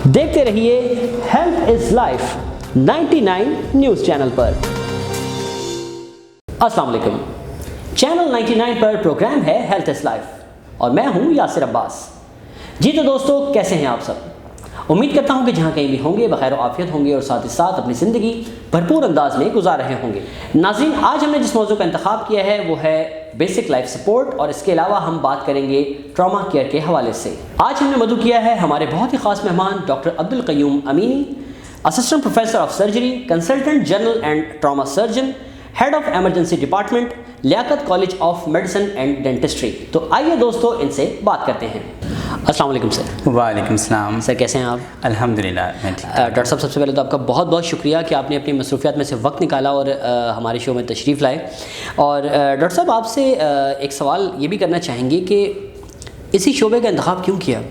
देखते रहिए health is life 99 news channel पर। अस्सलाम वालेकुम। चैनल 99 पर प्रोग्राम है हेल्थ इज लाइफ और मैं हूं यासिर अब्बास। जी तो दोस्तों, कैसे हैं आप सब? उम्मीद करता हूं कि जहां कहीं भी होंगे बखैर आफियत होंगे और साथ ही साथ अपनी ज़िंदगी भरपूर अंदाज में गुजार रहे होंगे। नाज़रीन, आज हमने जिस मौजू का इंतखाब किया है वो है बेसिक लाइफ सपोर्ट और इसके अलावा हम बात करेंगे ट्रॉमा केयर के हवाले से। आज हमने मदू किया है हमारे बहुत ही ख़ास मेहमान doctor Abdul Qayyum Amini, assistant professor of surgery, consultant general and trauma surgeon, head of emergency department, Liaquat college of medicine and dentistry. तो आइए दोस्तों, इनसे बात करते हैं। अस्सलाम वालेकुम सर। वालेकुम सलाम। सर कैसे हैं आप? अल्हम्दुलिल्लाह मैं ठीक। डॉक्टर साहब, सबसे पहले तो आपका बहुत बहुत शुक्रिया कि आपने अपनी मसरूफियात में से वक्त निकाला और हमारे शो में तशरीफ़ लाए। और डॉक्टर साहब, आपसे एक सवाल ये भी करना चाहेंगे कि इसी शोबे का इंतखाब क्यों किया?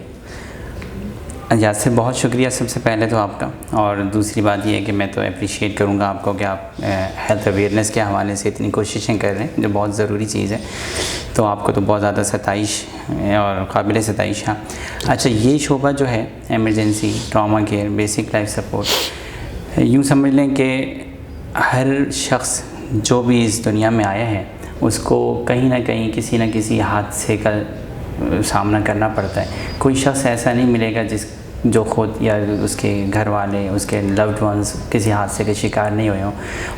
यासिर, बहुत शुक्रिया सबसे पहले तो आपका। और दूसरी बात यह है कि मैं तो अप्रिशिएट करूँगा आपको कि आप हेल्थ अवेयरनेस के हवाले से इतनी कोशिशें कर रहे हैं, जो बहुत ज़रूरी चीज़ है। तो आपको तो बहुत ज़्यादा सताइश और काबिल सताइश है। अच्छा, ये शोबा जो है emergency trauma care basic life support, यूँ समझ लें कि हर शख्स जो भी इस दुनिया में आया है उसको कहीं ना कहीं किसी न किसी हादसे का सामना करना पड़ता है। कोई शख्स ऐसा नहीं मिलेगा जो खुद या उसके घर वाले, उसके लव्ड वंस किसी हादसे के शिकार नहीं हुए हों।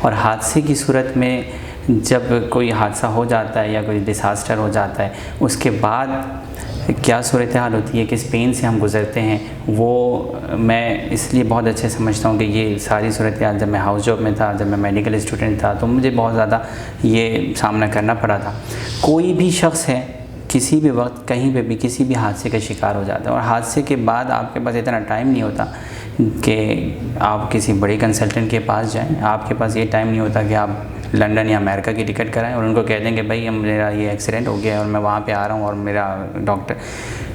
और हादसे की सूरत में जब कोई हादसा हो जाता है या कोई डिसास्टर हो जाता है, उसके बाद क्या सूरत हाल होती है, किस पेन से हम गुज़रते हैं, वो मैं इसलिए बहुत अच्छे समझता हूँ कि ये सारी सूरत हाल जब मैं हाउस जॉब में था, जब मैं मेडिकल स्टूडेंट था, तो मुझे बहुत ज़्यादा ये सामना करना पड़ा था। कोई भी शख्स है किसी भी वक्त कहीं पे भी किसी भी हादसे का शिकार हो जाता है और हादसे के बाद आपके पास इतना टाइम नहीं होता कि आप किसी बड़े कंसल्टेंट के पास जाएं। आपके पास ये टाइम नहीं होता कि आप लंदन या अमेरिका की टिकट कराएं और उनको कह देंगे भाई मेरा ये एक्सीडेंट हो गया है और मैं वहाँ पे आ रहा हूँ और मेरा डॉक्टर।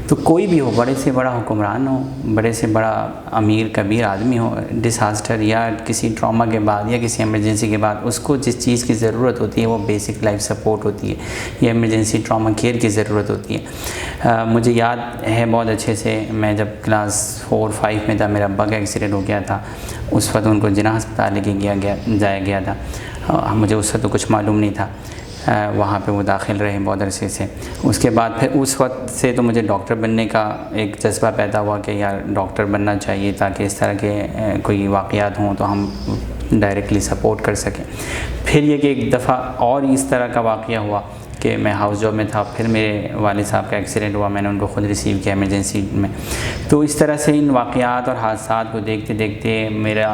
तो कोई भी हो, बड़े से बड़ा हुक्मरान हो, बड़े से बड़ा अमीर कबीर आदमी हो, डिसास्टर या किसी ट्रॉमा के बाद या किसी इमरजेंसी के बाद उसको जिस चीज़ की ज़रूरत होती है वो बेसिक लाइफ सपोर्ट होती है या इमरजेंसी ट्रॉमा केयर की ज़रूरत होती है। मुझे याद है बहुत अच्छे से, मैं जब क्लास 4-5 में था, मेरा अब्बा का एक्सीडेंट हो गया था। उस वक्त उनको जिना अस्पताल लेके जाया गया था। मुझे उस वक्त तो कुछ मालूम नहीं था। वहाँ पे वो दाखिल रहे बहुत अरसे से। उसके बाद फिर उस वक्त से तो मुझे डॉक्टर बनने का एक जज्बा पैदा हुआ कि यार डॉक्टर बनना चाहिए ताकि इस तरह के कोई वाक़यात हों तो हम डायरेक्टली सपोर्ट कर सकें। फिर ये कि एक दफ़ा और इस तरह का वाक़या हुआ कि मैं हाउस जॉब में था, फिर मेरे वालिद साहब का एक्सीडेंट हुआ, मैंने उनको ख़ुद रिसीव किया इमरजेंसी में। तो इस तरह से इन वाक़यात और हादसात को देखते देखते मेरा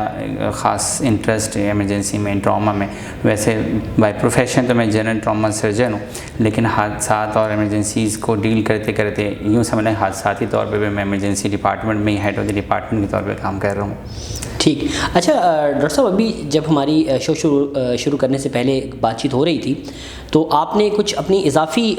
ख़ास इंटरेस्ट है इमरजेंसी में, ट्रॉमा में। वैसे बाय प्रोफेशन तो मैं जनरल ट्रॉमा सर्जन हूँ, लेकिन हादसात और इमरजेंसीज़ को डील करते करते यूँ समझ लें हादसाती तौर पर भी मैं इमरजेंसी डिपार्टमेंट में ही हेड ऑफ द डिपार्टमेंट के तौर पर काम कर रहा हूँ। ठीक। अच्छा डॉक्टर साहब, अभी जब हमारी शो शुरू करने से पहले बातचीत हो रही थी तो आपने कुछ अपनी इजाफ़ी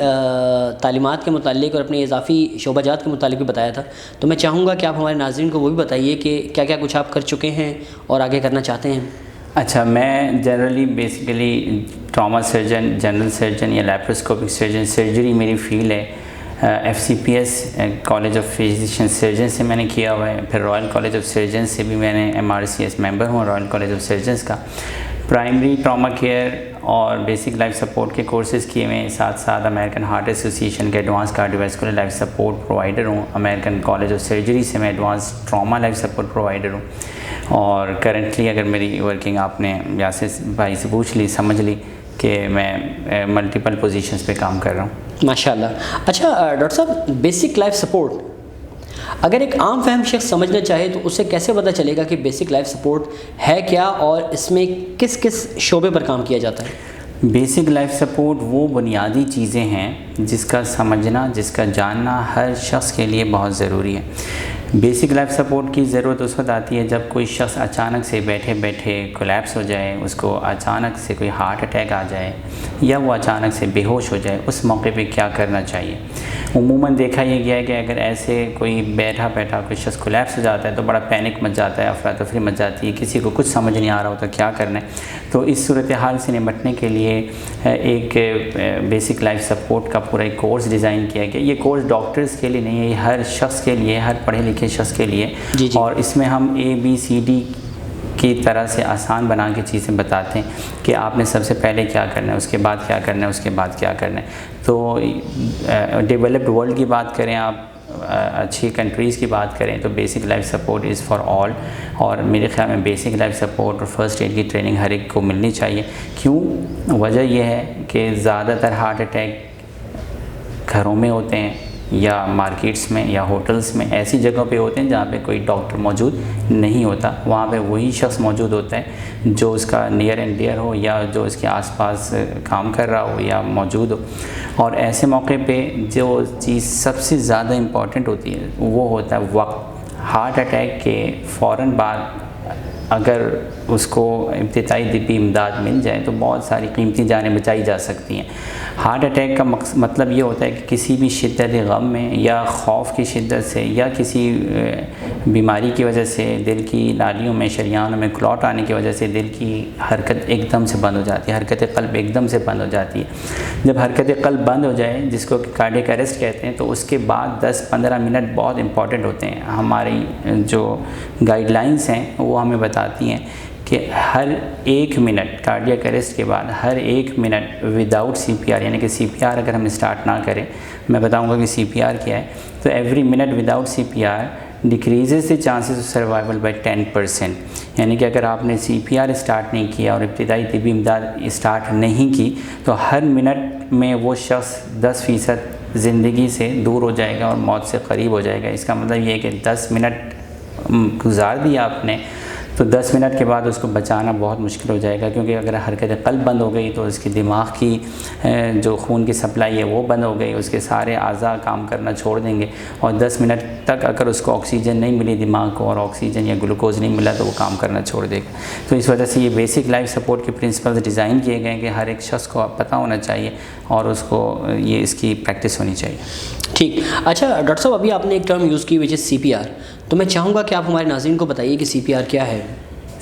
तालीमात के मुतालिक और अपने इजाफ़ी शोबाजात के मुतालिक भी बताया था। तो मैं चाहूँगा कि आप हमारे नाज़रीन को वो भी बताइए कि क्या क्या कुछ आप कर चुके हैं और आगे करना चाहते हैं। अच्छा, मैं generally basically trauma surgeon, general surgeon या लैप्रोस्कोपिक सर्जन, सर्जरी मेरी फील्ड है। FCPS college of physician surgeon से मैंने किया हुआ है। फिर रॉयल कॉलेज ऑफ सर्जन से भी मैंने MRCS मेंबर हूँ, रॉयल कॉलेज ऑफ सर्जन्स का। प्राइमरी ट्रॉमा केयर और बेसिक लाइफ सपोर्ट के कोर्सेज़ किए हुए, साथ साथ अमेरिकन हार्ट एसोसिएशन के advance cardiovascular life support provider हूँ। अमेरिकन कॉलेज ऑफ सर्जरी से मैं advance trauma life support provider हूँ। और करंटली अगर मेरी वर्किंग आपने यासिर भाई से पूछ ली, समझ ली कि मैं मल्टीपल पोजीशंस पे काम कर रहा हूँ। माशाल्लाह। अच्छा डॉक्टर साहब, बेसिक लाइफ सपोर्ट अगर एक आम फहम शख्स समझना चाहे तो उसे कैसे पता चलेगा कि बेसिक लाइफ सपोर्ट है क्या और इसमें किस किस शोबे पर काम किया जाता है? बेसिक लाइफ सपोर्ट वो बुनियादी चीज़ें हैं जिसका समझना, जिसका जानना हर शख्स के लिए बहुत ज़रूरी है। बेसिक लाइफ सपोर्ट की ज़रूरत उस वक्त आती है जब कोई शख्स अचानक से बैठे बैठे कोलैप्स हो जाए, उसको अचानक से कोई हार्ट अटैक आ जाए या वो अचानक से बेहोश हो जाए। उस मौके पे क्या करना चाहिए? उमूमन देखा ये गया है कि अगर ऐसे कोई बैठा बैठा कोई शख्स कोलैप्स हो जाता है तो बड़ा पैनिक मच जाता है, अफरा तफरी मच जाती है, किसी को कुछ समझ नहीं आ रहा होता क्या करना है। तो इस सूरत हाल से निपटने के लिए एक बेसिक लाइफ सपोर्ट का पूरा एक कोर्स डिज़ाइन किया गया। ये कोर्स डॉक्टर्स के लिए नहीं है, ये हर शख्स के लिए, हर पढ़े लिखे के शख्स के लिए। जी जी। और इसमें हम ABCD की तरह से आसान बना के चीज़ें बताते हैं कि आपने सबसे पहले क्या करना है, उसके बाद क्या करना है, उसके बाद क्या करना है। तो डेवलप्ड वर्ल्ड की बात करें, आप अच्छी कंट्रीज़ की बात करें तो basic life support is for all. और मेरे ख्याल में बेसिक लाइफ सपोर्ट और फर्स्ट एड की ट्रेनिंग हर एक को मिलनी चाहिए। क्यों? वजह यह है कि ज़्यादातर हार्ट अटैक घरों में होते हैं या मार्केट्स में या होटल्स में, ऐसी जगहों पे होते हैं जहाँ पे कोई डॉक्टर मौजूद नहीं होता। वहाँ पे वही शख्स मौजूद होता है जो उसका नियर एंड डियर हो या जो इसके आसपास काम कर रहा हो या मौजूद हो। और ऐसे मौके पे जो चीज़ सबसे ज़्यादा इम्पॉर्टेंट होती है वो होता है वक्त। हार्ट अटैक के फ़ौरन बाद अगर उसको इब्तिदाई तिब्बी इमदाद मिल जाए तो बहुत सारी कीमती जानें बचाई जा सकती हैं। हार्ट अटैक का मतलब ये होता है कि किसी भी शिद्दत गम में या खौफ की शिद्दत से या किसी बीमारी की वजह से दिल की नालियों में, शरियानों में क्लॉट आने की वजह से दिल की हरकत एकदम से बंद हो जाती है, हरकत क़ल्ब एकदम से बंद हो जाती है। जब हरकत क़ल्ब बंद हो जाए, जिसको कार्डियक अरेस्ट कहते हैं, तो उसके बाद 10-15 मिनट बहुत इंपॉर्टेंट होते हैं। हमारी जो गाइडलाइंस हैं वो हमें बताती हैं कि हर 1 मिनट कार्डियक अरेस्ट के बाद हर 1 मिनट विदाउट CPR, यानी कि CPR अगर हम स्टार्ट ना करें, मैं बताऊंगा कि CPR क्या है। तो every minute without CPR decreases the chances of survival by 10%। यानी कि अगर आपने CPR स्टार्ट नहीं किया और इब्तिदाई तिब्बी इमदाद स्टार्ट नहीं की तो हर मिनट में वो शख्स 10% ज़िंदगी से दूर हो जाएगा और मौत से करीब हो जाएगा। इसका मतलब ये है कि 10 मिनट गुजार दिया आपने तो 10 मिनट के बाद उसको बचाना बहुत मुश्किल हो जाएगा, क्योंकि अगर हरकत क़ल्ब बंद हो गई तो उसके दिमाग की जो खून की सप्लाई है वो बंद हो गई, उसके सारे आज़ा काम करना छोड़ देंगे और 10 मिनट तक अगर उसको ऑक्सीजन नहीं मिली दिमाग को और ऑक्सीजन या ग्लूकोज नहीं मिला तो वो काम करना छोड़ देगा। तो इस वजह से ये बेसिक लाइफ सपोर्ट के प्रिंसिपल्स डिज़ाइन किए गए हैं कि हर एक शख्स को पता होना चाहिए और उसको ये इसकी प्रैक्टिस होनी चाहिए। ठीक। अच्छा डॉक्टर साहब, अभी आपने एक टर्म यूज़ की विच इज़ CPR, तो मैं चाहूँगा कि आप हमारे नाज़रीन को बताइए कि CPR क्या है।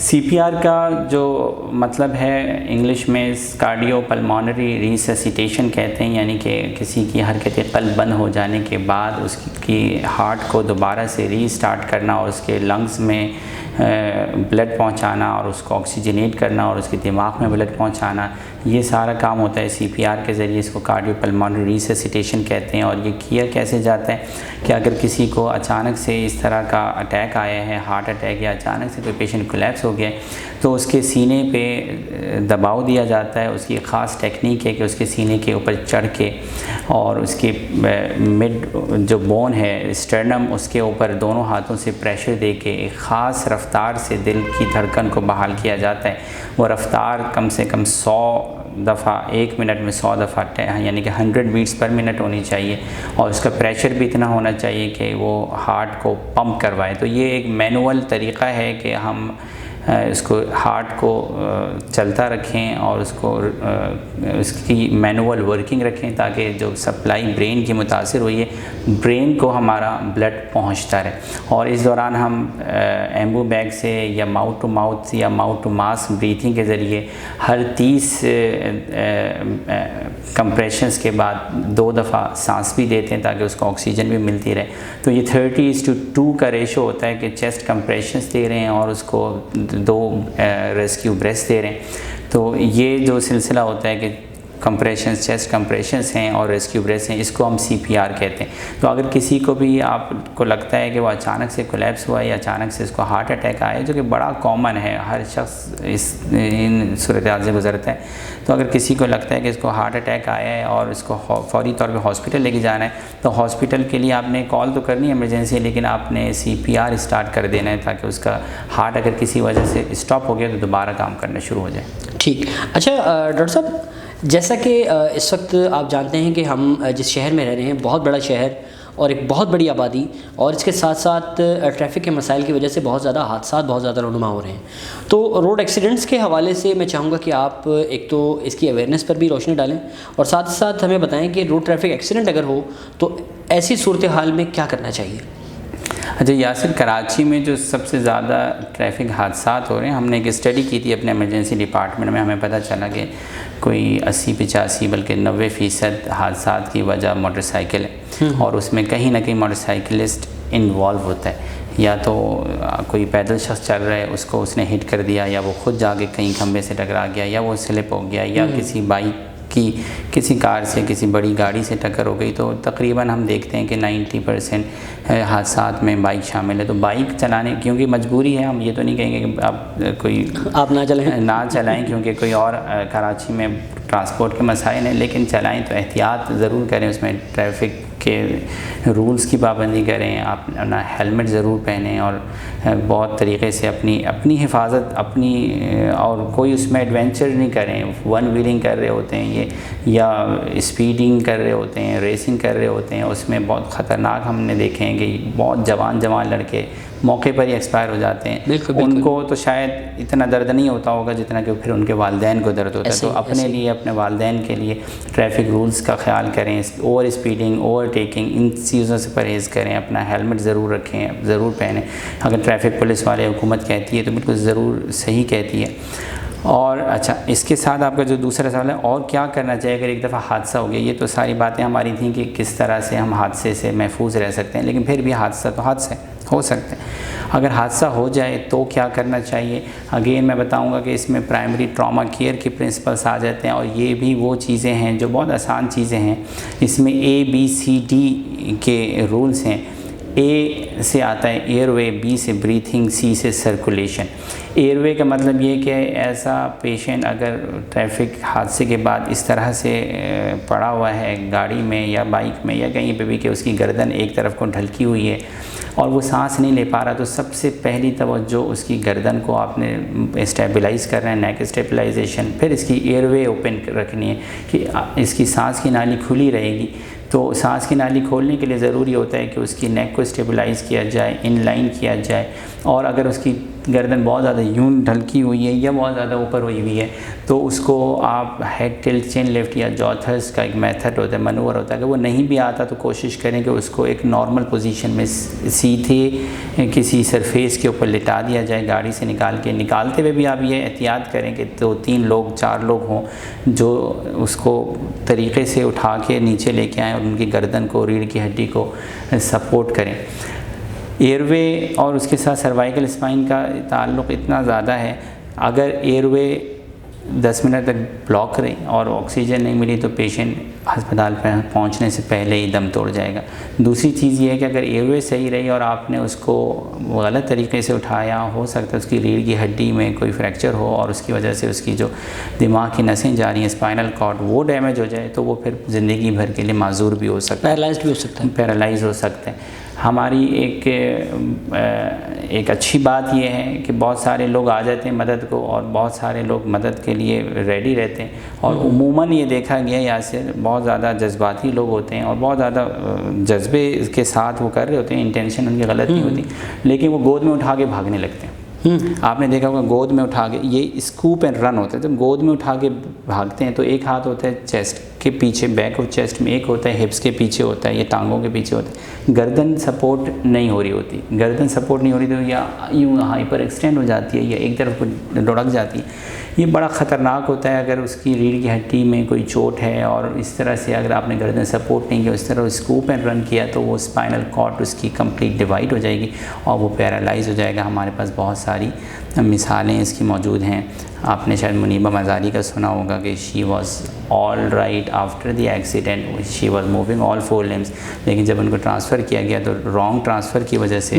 CPR का जो मतलब है इंग्लिश में कार्डियो पल्मोनरी रिससिटेशन कहते हैं, यानी कि किसी की हरकत क़ल्ब बंद हो जाने के बाद उसकी हार्ट को दोबारा से रीस्टार्ट करना और उसके लंग्स में ब्लड पहुंचाना और उसको ऑक्सीजनेट करना और उसके दिमाग में ब्लड पहुंचाना, ये सारा काम होता है CPR के ज़रिए। इसको कार्डियो पल्मोनरी रिससिटेशन कहते हैं। और ये किया कैसे जाता है कि अगर किसी को अचानक से इस तरह का अटैक आया है, हार्ट अटैक, या अचानक से कोई पेशेंट कोलैप्स हो गया है, तो उसके सीने पे दबाव दिया जाता है। उसकी ख़ास टेक्निक है कि उसके सीने के ऊपर चढ़ के और उसके मिड जो बोन है स्टर्नम, उसके ऊपर दोनों हाथों से प्रेशर दे के एक ख़ास रफ्तार से दिल की धड़कन को बहाल किया जाता है। वो रफ्तार कम से कम 100 दफ़ा 1 मिनट में 100 दफ़ा यानी कि 100 बीट्स पर मिनट होनी चाहिए और उसका प्रेशर भी इतना होना चाहिए कि वो हार्ट को पंप करवाए। तो ये एक मैनुअल तरीक़ा है कि हम इसको हार्ट को चलता रखें और उसको उसकी मैनुअल वर्किंग रखें ताकि जो सप्लाई ब्रेन की मुतासिर हुई है ब्रेन को हमारा ब्लड पहुंचता रहे। और इस दौरान हम एम्बू बैग से या माउथ टू माउथ या माउथ टू मास्क ब्रीथिंग के ज़रिए हर 30 कंप्रेशंस के बाद 2 दफ़ा सांस भी देते हैं ताकि उसको ऑक्सीजन भी मिलती रहे। तो ये 30:2 का रेशो होता है कि चेस्ट कंप्रेशंस दे रहे हैं और उसको 2 रेस्क्यू ब्रेथ्स दे रहे हैं। तो ये जो सिलसिला होता है कि कंप्रेशंस, चेस्ट कंप्रेशंस हैं और रेस्क्यू ब्रेथ्स हैं, इसको हम CPR कहते हैं। तो अगर किसी को भी आपको लगता है कि वो अचानक से कोलैप्स हुआ या अचानक से इसको हार्ट अटैक आया, जो कि बड़ा कॉमन है, हर शख्स इन सूरत-ए-हाल से गुजरता है, तो अगर किसी को लगता है कि इसको हार्ट अटैक आया है और इसको फौरी तौर पे हॉस्पिटल लेके जाना है, तो हॉस्पिटल के लिए आपने कॉल तो करनी है इमरजेंसी, लेकिन आपने CPR स्टार्ट कर देना है ताकि उसका हार्ट अगर किसी वजह से स्टॉप हो गया तो दोबारा काम करना शुरू हो जाए। ठीक। अच्छा डॉक्टर साहब, जैसा कि इस वक्त आप जानते हैं कि हम जिस शहर में रह रहे हैं, बहुत बड़ा शहर और एक बहुत बड़ी आबादी, और इसके साथ साथ ट्रैफिक के मसाइल की वजह से बहुत ज़्यादा हादसा बहुत ज़्यादा रोनुमा हो रहे हैं। तो रोड एक्सीडेंट्स के हवाले से मैं चाहूँगा कि आप एक तो इसकी अवेयरनेस पर भी रोशनी डालें और साथ ही साथ हमें बताएं कि रोड ट्रैफिक एक्सीडेंट अगर हो तो ऐसी सूरत हाल में क्या करना चाहिए। अच्छा यासिर, कराची में जो सबसे ज़्यादा ट्रैफिक हादसात हो रहे हैं, हमने एक स्टडी की थी अपने इमरजेंसी डिपार्टमेंट में, हमें पता चला कि कोई 80-85 बल्कि 90% हादसात की वजह मोटरसाइकिल है और उसमें कहीं ना कहीं मोटरसाइकिलिस्ट इन्वॉल्व होता है। या तो कोई पैदल शख्स चल रहा है, उसको उसने हिट कर दिया, या वो खुद जाके कहीं खंबे से टकरा गया, या वो स्लिप हो गया, या किसी बाइक की किसी कार से किसी बड़ी गाड़ी से टक्कर हो गई। तो तकरीबन हम देखते हैं कि 90% हादसात में बाइक शामिल है। तो बाइक चलाने क्योंकि मजबूरी है, हम ये तो नहीं कहेंगे कि आप ना चलाएं क्योंकि कोई और कराची में ट्रांसपोर्ट के मसाइल हैं, लेकिन चलाएं तो एहतियात ज़रूर करें, उसमें ट्रैफिक के रूल्स की पाबंदी करें, आप अपना हेलमेट ज़रूर पहनें और बहुत तरीक़े से अपनी हिफाजत और कोई उसमें एडवेंचर नहीं करें। वन व्हीलिंग कर रहे होते हैं ये, या स्पीडिंग कर रहे होते हैं, रेसिंग कर रहे होते हैं, उसमें बहुत ख़तरनाक हमने देखे हैं कि बहुत जवान लड़के मौके पर ही एक्सपायर हो जाते हैं। बिल्कुल। उनको तो शायद इतना दर्द नहीं होता होगा जितना कि फिर उनके वालिदैन को दर्द होता है। तो अपने लिए, अपने वालिदैन के लिए ट्रैफिक रूल्स का ख्याल करें, ओवर स्पीडिंग, ओवरटेकिंग, इन चीज़ों से परहेज़ करें, अपना हेलमेट ज़रूर रखें, ज़रूर पहनें। अगर ट्रैफिक पुलिस वाले हुकूमत कहती है तो बिल्कुल ज़रूर सही कहती है। और अच्छा, इसके साथ आपका जो दूसरा सवाल है, और क्या करना चाहिए अगर एक दफ़ा हादसा हो गया, ये तो सारी बातें हमारी थी कि किस तरह से हम हादसे से महफूज रह सकते हैं, लेकिन फिर भी हादसा तो हादसा हो सकता है। अगर हादसा हो जाए तो क्या करना चाहिए, अगेन मैं बताऊंगा कि इसमें प्राइमरी ट्रॉमा केयर के प्रिंसिपल्स आ जाते हैं, और ये भी वो चीज़ें हैं जो बहुत आसान चीज़ें हैं। इसमें ABCD के रूल्स हैं। A से आता है एयरवे, B से ब्रीथिंग, C से सर्कुलेशन। एयरवे का मतलब ये कि ऐसा पेशेंट अगर ट्रैफिक हादसे के बाद इस तरह से पड़ा हुआ है गाड़ी में या बाइक में या कहीं पे भी कि उसकी गर्दन एक तरफ को ढलकी हुई है और वो सांस नहीं ले पा रहा, तो सबसे पहली तवज्जो उसकी गर्दन को आपने स्टेबलाइज़ करना है, नेक स्टेबलाइजेशन। फिर इसकी एयरवे ओपन रखनी है कि इसकी सांस की नाली खुली रहेगी। तो सांस की नाली खोलने के लिए ज़रूरी होता है कि उसकी नेक को स्टेबलाइज़ किया जाए, इनलाइन किया जाए। और अगर उसकी गर्दन बहुत ज़्यादा यूं ढलकी हुई है या बहुत ज़्यादा ऊपर हुई है तो उसको आप हेड टिल्ट चिन लिफ्ट या जॉ थ्रस्ट का एक मेथड होता है, मनूवर होता है। अगर वो नहीं भी आता तो कोशिश करें कि उसको एक नॉर्मल पोजीशन में सीधे किसी सरफेस के ऊपर लिटा दिया जाए, गाड़ी से निकालते हुए भी आप ये एहतियात करें कि 2-3 लोग 4 लोग हों जो उसको तरीक़े से उठा के नीचे लेके आएँ और उनकी गर्दन को, रीढ़ की हड्डी को सपोर्ट करें। एयरवे और उसके साथ सर्वाइकल स्पाइन का ताल्लुक़ इतना ज़्यादा है, अगर एयरवे 10 मिनट तक ब्लॉक रही और ऑक्सीजन नहीं मिली तो पेशेंट अस्पताल पर पहुंचने से पहले ही दम तोड़ जाएगा। दूसरी चीज़ ये है कि अगर एयरवे सही रही और आपने उसको गलत तरीके से उठाया, हो सकता है उसकी रीढ़ की हड्डी में कोई फ्रैक्चर हो और उसकी वजह से उसकी जो दिमाग की नसें जा रही हैं, स्पाइनल कॉर्ड, वो डैमेज हो जाए तो वो फिर ज़िंदगी भर के लिए माजूर भी हो सकता है, पैरालाइज्ड भी हो सकता है, पैरालाइज हो सकता है। हमारी एक अच्छी बात यह है कि बहुत सारे लोग आ जाते हैं मदद को और बहुत सारे लोग मदद के लिए रेडी रहते हैं। और उमूमन ये देखा गया यासिर, बहुत ज़्यादा जज्बाती लोग होते हैं और बहुत ज़्यादा जज्बे के साथ वो कर रहे होते हैं, इंटेंशन उनकी गलत नहीं होती, लेकिन वो गोद में उठा के भागने लगते हैं। आपने देखा होगा गोद में उठा के, ये स्कूप एंड रन होता है। जब गोद में उठा के भागते हैं तो एक हाथ होता है चेस्ट के पीछे, बैक ऑफ चेस्ट में, एक होता है हिप्स के पीछे होता है, ये टांगों के पीछे होता है। गर्दन सपोर्ट नहीं हो रही होती, गर्दन सपोर्ट नहीं हो रही तो या यूँ हाइपर एक्सटेंड हो जाती है या एक तरफ को लुढ़क जाती है। ये बड़ा ख़तरनाक होता है। अगर उसकी रीढ़ की हड्डी में कोई चोट है और इस तरह से अगर आपने गर्दन सपोर्ट नहीं किया, इस तरह स्कूप एंड रन किया तो वो स्पाइनल कॉर्ड उसकी कंप्लीट डिवाइड हो जाएगी और वो पैरालाइज हो जाएगा। हमारे पास बहुत सारी मिसालें इसकी मौजूद हैं। आपने शायद मुनीबा मज़ारी का सुना होगा कि she was all right after the accident, she was moving all 4 limbs, लेकिन जब उनको ट्रांसफ़र किया गया तो रॉन्ग ट्रांसफ़र की वजह से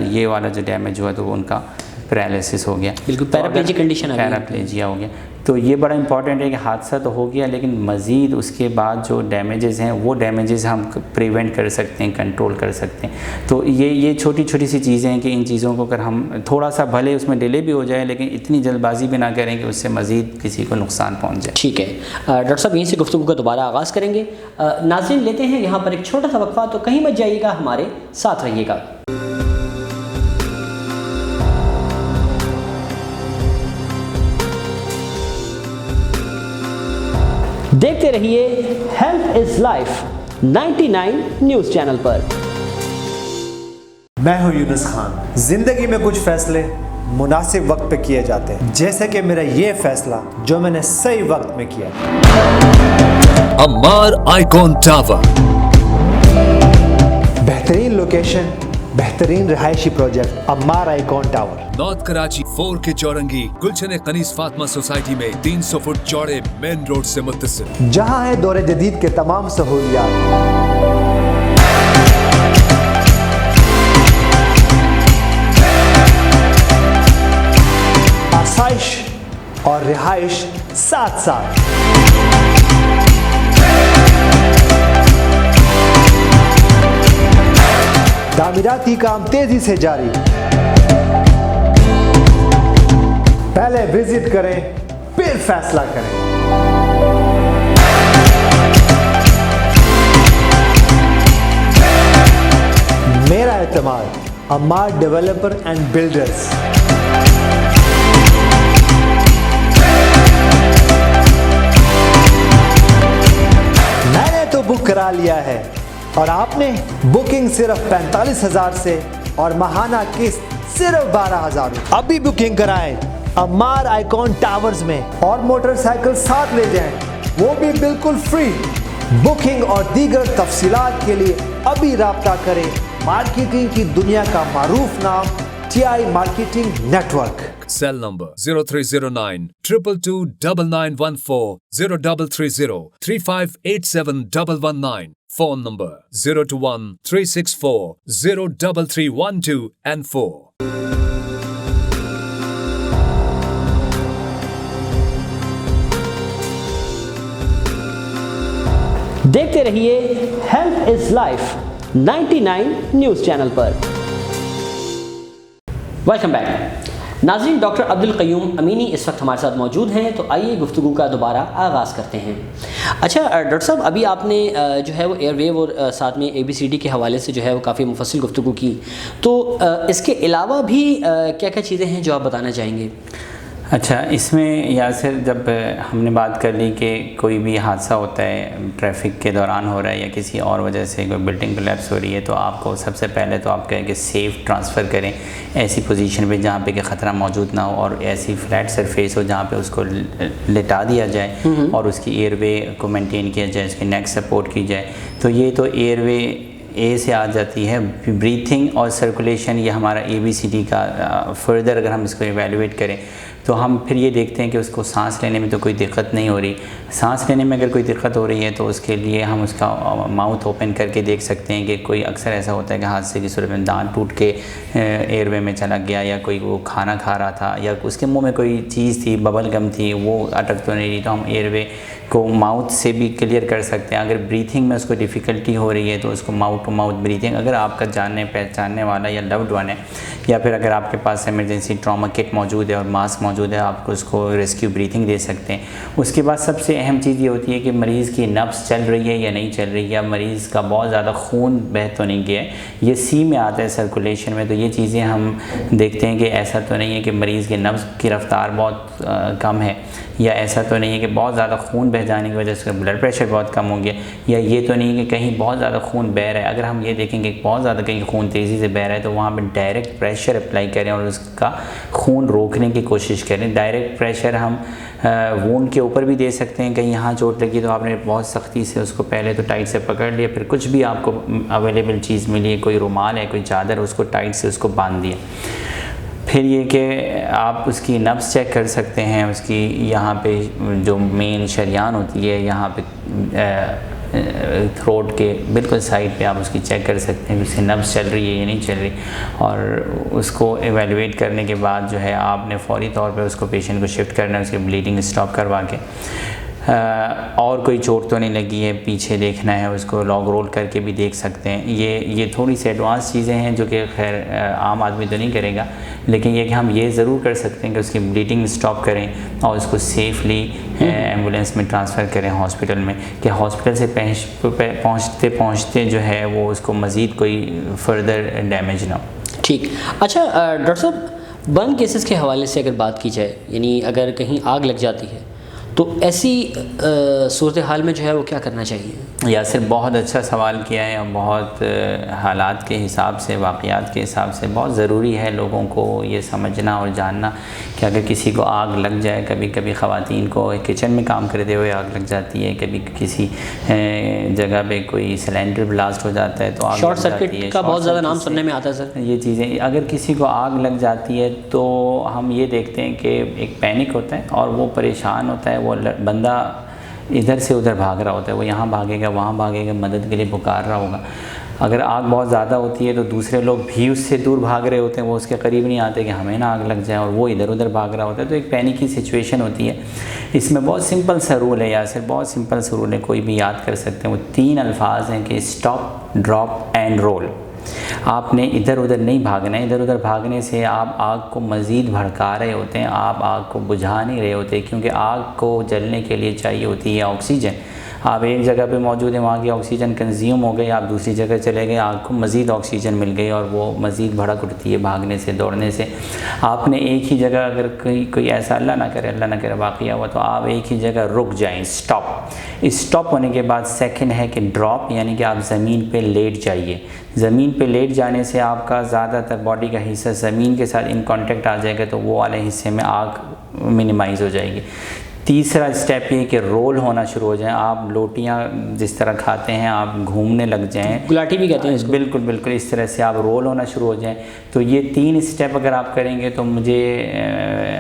ये वाला जो डैमेज हुआ तो वो उनका पैरालिसिस हो गया, बिल्कुल पैराप्लेजिक कंडीशन, पैराप्लेजिया हो गया। तो ये बड़ा इंपॉर्टेंट है कि हादसा तो हो गया लेकिन मज़ीद उसके बाद जो डैमेजेस हैं वो डैमेजेस हम प्रिवेंट कर सकते हैं, कंट्रोल कर सकते हैं। तो ये छोटी छोटी सी चीज़ें हैं कि इन चीज़ों को अगर हम थोड़ा सा भले उसमें डिले भी हो जाए लेकिन इतनी जल्दबाजी भी ना करें कि उससे मज़ीद किसी को नुकसान पहुँच जाए। ठीक है डॉक्टर साहब, यहीं से गुफ्तगू का दोबारा आगाज़ करेंगे। नाज़रीन लेते हैं यहाँ पर एक छोटा सा वक्फा, तो कहीं मत जाइएगा, हमारे साथ रहिएगा। देखते रहिए health is life 99 news channel पर। मैं हूं यूनुस खान। जिंदगी में कुछ फैसले मुनासिब वक्त पे किए जाते हैं, जैसे कि मेरा ये फैसला जो मैंने सही वक्त में किया। अम्मार आइकॉन टावर, बेहतर बेहतरीन लोकेशन, बेहतरीन रिहायशी project Ammar icon tower, north Karachi 4 के चौरंगी गुलशन कनीस फातिमा सोसाइटी में 300 फुट चौड़े मेन रोड से मुत्तसिल, जहां है दौरे जदीद के तमाम सहूलियात। आसाइश और रिहाइश साथ साथ। तामीराती काम तेजी से जारी। पहले विजिट करें, फिर फैसला करें। मेरा एतमाद अम्मार डेवलपर एंड बिल्डर्स। मैंने तो बुक करा लिया है और आपने बुकिंग सिर्फ 45,000 से और माहाना किस्त सिर्फ 12,000। अभी बुकिंग कराएं अम्मार आइकॉन टावर्स में और मोटरसाइकिल साथ ले जाएं, वो भी बिल्कुल फ्री। बुकिंग और दीगर तफसीलात के लिए अभी राब्ता करें मार्केटिंग की दुनिया का मारूफ नाम TI marketing network. Cell number 0309 222 9914 0330 3587 119, phone number 021 364 03312 and 4। देखते रहिए health is life 99 news channel पर। वेलकम बैक नाज़रीन, डॉक्टर अब्दुल क़य्यूम अमीनी इस वक्त हमारे साथ मौजूद हैं, तो आइए गुफ्तगू का दोबारा आगाज़ करते हैं। अच्छा डॉक्टर साहब, अभी आपने जो है वो एयरवेव और साथ में ABCD के हवाले से जो है वो काफ़ी मुफस्सिल गुफ्तगू की, तो इसके अलावा भी क्या क्या चीज़ें हैं जो आप बताना चाहेंगे? अच्छा, इसमें यासिर जब हमने बात कर ली कि कोई भी हादसा होता है, ट्रैफिक के दौरान हो रहा है या किसी और वजह से कोई बिल्डिंग कोलैप्स हो रही है, तो आपको सबसे पहले तो आप कहें कि सेफ़ ट्रांसफ़र करें ऐसी पोजीशन पे जहाँ पे कि ख़तरा मौजूद ना हो और ऐसी फ्लैट सरफेस हो जहाँ पे उसको लिटा दिया जाए और उसकी एयरवे को मेंटेन किया जाए, उसकी नेक सपोर्ट की जाए। तो ये तो एयरवे ए से आ जाती है। ब्रीथिंग और सर्कुलेशन, ये हमारा ABCD का फर्दर अगर हम इसको एवेलुएट करें तो हम फिर ये देखते हैं कि उसको सांस लेने में तो कोई दिक्कत नहीं हो रही। सांस लेने में अगर कोई दिक्कत हो रही है तो उसके लिए हम उसका माउथ ओपन करके देख सकते हैं कि कोई अक्सर ऐसा होता है कि हादसे की सूरत में दांत टूट के एयरवे में चला गया, या कोई वो खाना खा रहा था या उसके मुंह में कोई चीज़ थी, बबल गम थी, वो अटक तो नहीं रही, तो हम एयरवे को माउथ से भी क्लियर कर सकते हैं। अगर ब्रीथिंग में उसको डिफ़िकल्टी हो रही है तो उसको माउथ टू माउथ ब्रीथिंग, अगर आपका जानने पहचानने वाला या लव्ड वन है या फिर अगर आपके पास इमरजेंसी ट्रॉमा किट मौजूद है और मास्क मौजूद है, आप उसको रेस्क्यू ब्रीथिंग दे सकते हैं। उसके बाद सबसे अहम चीज़ ये होती है कि मरीज़ की नब्ज़ चल रही है या नहीं चल रही है, या मरीज़ का बहुत ज़्यादा खून बह तो नहीं गया है, ये C में आता है सर्कुलेशन में। तो ये चीज़ें हम देखते हैं कि ऐसा तो नहीं है कि मरीज़ की नब्ज़ की रफ़्तार बहुत कम है, या ऐसा तो नहीं है कि बहुत ज़्यादा खून बह जाने की वजह से ब्लड प्रेशर बहुत कम हो गया, या ये तो नहीं है कि कहीं बहुत ज़्यादा खून बह रहा है। अगर हम ये देखेंगे कि बहुत ज़्यादा कहीं खून तेज़ी से बह रहा है तो वहाँ पर डायरेक्ट प्रेशर अप्लाई करें और उसका खून रोकने की कोशिश करें। डायरेक्ट प्रेशर हम वूंड के ऊपर भी दे सकते हैं। कहीं यहाँ चोट लगी तो आपने बहुत सख्ती से उसको पहले तो टाइट से पकड़ लिया, फिर कुछ भी आपको अवेलेबल चीज़ मिली, कोई रुमाल है, कोई चादर, उसको टाइट से उसको बांध दिया। फिर ये कि आप उसकी नब्ज़ चेक कर सकते हैं, उसकी यहाँ पे जो मेन शरियान होती है, यहाँ पे थ्रोट के बिल्कुल साइड पे आप उसकी चेक कर सकते हैं कि उसकी नब्ज़ चल रही है या नहीं चल रही, और उसको एवेलुएट करने के बाद जो है आपने फ़ौरी तौर पे उसको पेशेंट को शिफ्ट करना है, उसकी ब्लीडिंग स्टॉप करवा के, और कोई चोट तो नहीं लगी है, पीछे देखना है, उसको लॉग रोल करके भी देख सकते हैं। ये थोड़ी सी एडवांस चीज़ें हैं जो कि खैर आम आदमी तो नहीं करेगा, लेकिन ये कि हम ये ज़रूर कर सकते हैं कि उसकी ब्लीडिंग स्टॉप करें और उसको सेफ़ली एम्बुलेंस में ट्रांसफ़र करें हॉस्पिटल में, कि हॉस्पिटल से पहुँचते पहुँचते जो है वो उसको मज़ीद कोई फर्दर डैमेज ना हो। ठीक। अच्छा डॉक्टर साहब, बर्न केसेस के हवाले से अगर बात की जाए, यानी अगर कहीं आग लग जाती है तो ऐसी सूरत हाल में जो है वो क्या करना चाहिए? यासिर बहुत अच्छा सवाल किया है और बहुत हालात के हिसाब से, वाक़यात के हिसाब से बहुत ज़रूरी है लोगों को ये समझना और जानना कि अगर किसी को आग लग जाए, कभी कभी ख़वातीन को किचन में काम करते हुए आग लग जाती है, कभी किसी जगह पे कोई सिलेंडर ब्लास्ट हो जाता है तो आग शॉर्ट लग जाती है। सर्किट का बहुत ज़्यादा नाम सुनने में आता है सर। ये चीज़ें अगर किसी को आग लग जाती है तो हम ये देखते हैं कि एक पैनिक होता है और वो परेशान होता है, वो बंदा इधर से उधर भाग रहा होता है, वो यहाँ भागेगा वहाँ भागेगा, मदद के लिए पुकार रहा होगा। अगर आग बहुत ज़्यादा होती है तो दूसरे लोग भी उससे दूर भाग रहे होते हैं, वो उसके करीब नहीं आते कि हमें ना आग लग जाए, और वो इधर उधर भाग रहा होता है। तो एक पैनिक की सिचुएशन होती है। इसमें बहुत सिंपल सा रूल है यासिर, बहुत सिंपल सा रूल है, कोई भी याद कर सकते हैं। वो 3 अल्फाज हैं कि स्टॉप, ड्रॉप एंड रोल। आपने इधर उधर नहीं भागना है। इधर उधर भागने से आप आग को मज़ीद भड़का रहे होते हैं, आप आग को बुझा नहीं रहे होते, क्योंकि आग को जलने के लिए चाहिए होती है ऑक्सीजन। आप एक जगह पे मौजूद हैं, वहाँ की ऑक्सीजन कंज्यूम हो गई, आप दूसरी जगह चले गए, आग को मज़ीद ऑक्सीजन मिल गई और वो मज़ीद भड़क उठती है भागने से, दौड़ने से। आपने एक ही जगह अगर कोई ऐसा अल्लाह ना करे वाक़या हुआ तो आप एक ही जगह रुक जाएं, स्टॉप होने के बाद सेकंड है कि ड्रॉप, यानी कि आप ज़मीन पे लेट जाइए। ज़मीन पे लेट जाने से आपका ज़्यादातर बॉडी का हिस्सा ज़मीन के साथ इन कांटेक्ट आ जाएगा, तो वो वाले हिस्से में आग मिनिमाइज़ हो जाएगी। तीसरा स्टेप ये कि रोल होना शुरू हो जाए। आप लोटियाँ जिस तरह खाते हैं आप घूमने लग जाएं, गुलाटी भी कहते हैं इसको। बिल्कुल बिल्कुल, इस तरह से आप रोल होना शुरू हो जाएं। तो ये 3 स्टेप अगर आप करेंगे तो मुझे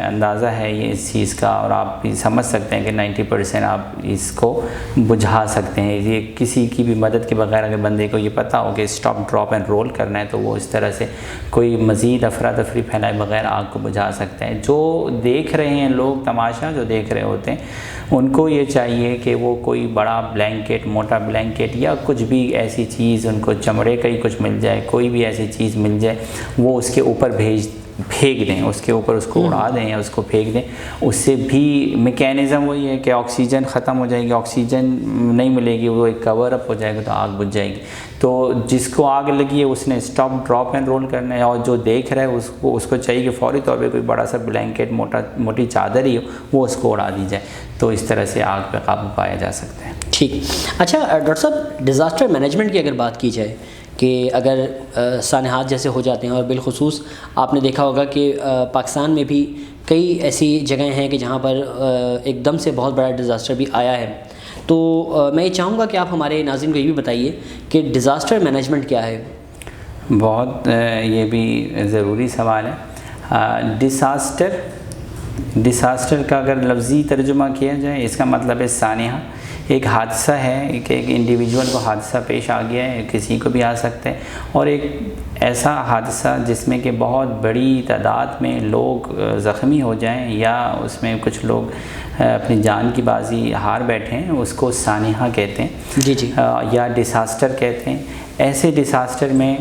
अंदाज़ा है ये इस चीज़ का, और आप भी समझ सकते हैं कि 90% आप इसको बुझा सकते हैं। ये किसी की भी मदद के बगैर अगर बंदे को ये पता हो कि स्टॉप, ड्रॉप एंड रोल करना है, तो वो इस तरह से कोई मज़ीद अफरा तफरी फैलाए बगैर आग को बुझा सकते हैं। जो देख रहे हैं लोग, तमाशा जो देख रहे होते हैं, उनको ये चाहिए कि वो कोई बड़ा ब्लैंकेट, मोटा ब्लैंकेट या कुछ भी ऐसी चीज़, उनको चमड़े का ही कुछ मिल जाए, कोई भी ऐसी चीज़ मिल जाए, वो उसके ऊपर फेंक दें, उसके ऊपर उसको उड़ा दें या उसको फेंक दें। उससे भी मैकेनिज़्म वही है कि ऑक्सीजन ख़त्म हो जाएगी, ऑक्सीजन नहीं मिलेगी, वो एक कवर अप हो जाएगा तो आग बुझ जाएगी। तो जिसको आग लगी है उसने स्टॉप, ड्रॉप एंड रोल करना है, और जो देख रहा है उसको चाहिए कि फ़ौरी तौर पे कोई बड़ा सा ब्लैंकेट, मोटी चादर ही हो, वो उसको उड़ा दी जाए। तो इस तरह से आग पे काबू पाया जा सकता है। ठीक। अच्छा डॉक्टर साहब, डिज़ास्टर मैनेजमेंट की अगर बात की जाए कि अगर सानहात जैसे हो जाते हैं, और बिलखुसूस आपने देखा होगा कि पाकिस्तान में भी कई ऐसी जगहें हैं कि जहाँ पर एकदम से बहुत बड़ा डिज़ास्टर भी आया है, तो मैं ये चाहूँगा कि आप हमारे नाज़रीन को ये भी बताइए कि डिज़ास्टर मैनेजमेंट क्या है। बहुत ये भी ज़रूरी सवाल है। डिसास्टर का अगर लफ्ज़ी तर्जुमा किया जाए, इसका मतलब है सानिहा। एक हादसा है कि एक इंडिविजुअल को हादसा पेश आ गया है, किसी को भी आ सकता है, और एक ऐसा हादसा जिसमें कि बहुत बड़ी तादाद में लोग ज़ख्मी हो जाएं या उसमें कुछ लोग अपनी जान की बाजी हार बैठे हैं, उसको सानिहा कहते हैं। जी। या डिसास्टर कहते हैं। ऐसे डिसास्टर में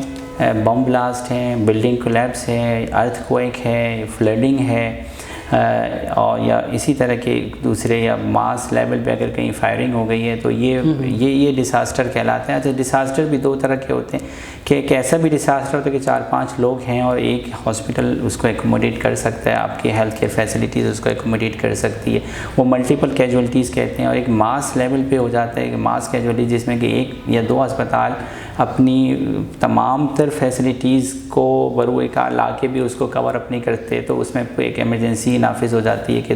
बम ब्लास्ट हैं, बिल्डिंग कोलैप्स है, अर्थक्वेक है, फ्लडिंग है, और या इसी तरह के दूसरे, या मास लेवल पे अगर कहीं फायरिंग हो गई है तो ये डिसास्टर कहलाते हैं। अच्छा, डिसास्टर भी 2 तरह के होते हैं कि एक ऐसा भी डिसास्टर होता है कि 4-5 लोग हैं और एक हॉस्पिटल उसको एकोमोडेट कर सकता है, आपकी हेल्थ केयर फैसिलिटीज़ उसको एकोमोडेट कर सकती है, वो मल्टीपल कैजुअलिटीज़ कहते हैं। और एक मास लेवल पे हो जाता है कि मास कैजुअलिटी, जिसमें कि 1 या 2 अस्पताल अपनी तमाम तर फैसिलिटीज़ को बरूए का ला के भी उसको कवर अप नहीं करते, तो उसमें एक इमरजेंसी नाफिज हो जाती है कि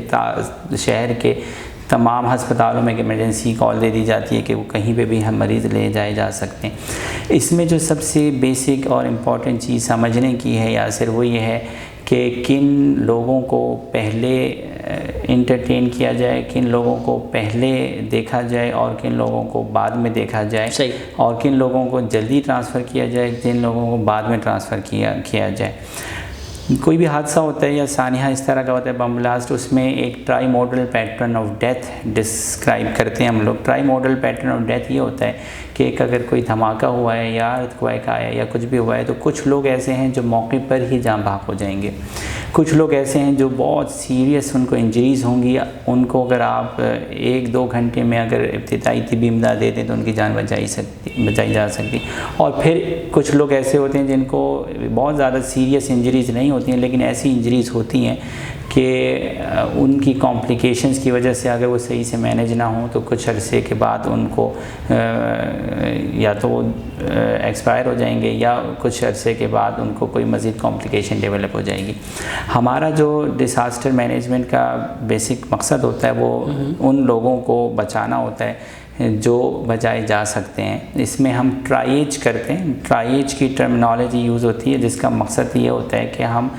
शहर के तमाम हस्पतालों में एक इमरजेंसी कॉल दे दी जाती है कि वो कहीं पे भी हम मरीज़ ले जाए जा सकते हैं। इसमें जो सबसे बेसिक और इम्पॉर्टेंट चीज़ समझने की है यासिर, वो ये है कि किन लोगों को पहले इंटरटेन किया जाए, किन लोगों को पहले देखा जाए और किन लोगों को बाद में देखा जाए। सही। और किन लोगों को जल्दी ट्रांसफ़र किया जाए, जिन लोगों को बाद में ट्रांसफ़र किया जाए। कोई भी हादसा होता है या सानिहा इस तरह का होता है, बम ब्लास्ट, उसमें एक try model pattern of death describe करते हैं हम लोग। Try model pattern of death ये होता है कि एक अगर कोई धमाका हुआ है या अर्थक्वेक आया या कुछ भी हुआ है, तो कुछ लोग ऐसे हैं जो मौके पर ही जाँ बहक हो जाएंगे, कुछ लोग ऐसे हैं जो बहुत सीरियस उनको इंजरीज़ होंगी, उनको अगर आप 1-2 घंटे में अगर इब्तिदाई तिब्बी इमदाद दे दें तो उनकी जान बचाई जा सकती। और फिर कुछ लोग ऐसे होते हैं जिनको बहुत ज़्यादा सीरियस इंजरीज़ नहीं होती हैं, लेकिन ऐसी इंजरीज़ होती हैं कि उनकी कॉम्प्लिकेशंस की वजह से अगर वो सही से मैनेज ना हो तो कुछ अरसे के बाद उनको या तो वो एक्सपायर हो जाएंगे या कुछ अरसे के बाद उनको कोई मज़ीद कॉम्प्लिकेशन डेवलप हो जाएगी। हमारा जो डिसास्टर मैनेजमेंट का बेसिक मकसद होता है वो उन लोगों को बचाना होता है जो बचाए जा सकते हैं। इसमें हम ट्राइएज करते हैं। ट्राइएज की टर्मिनोलॉजी यूज़ होती है जिसका मकसद ये होता है कि हम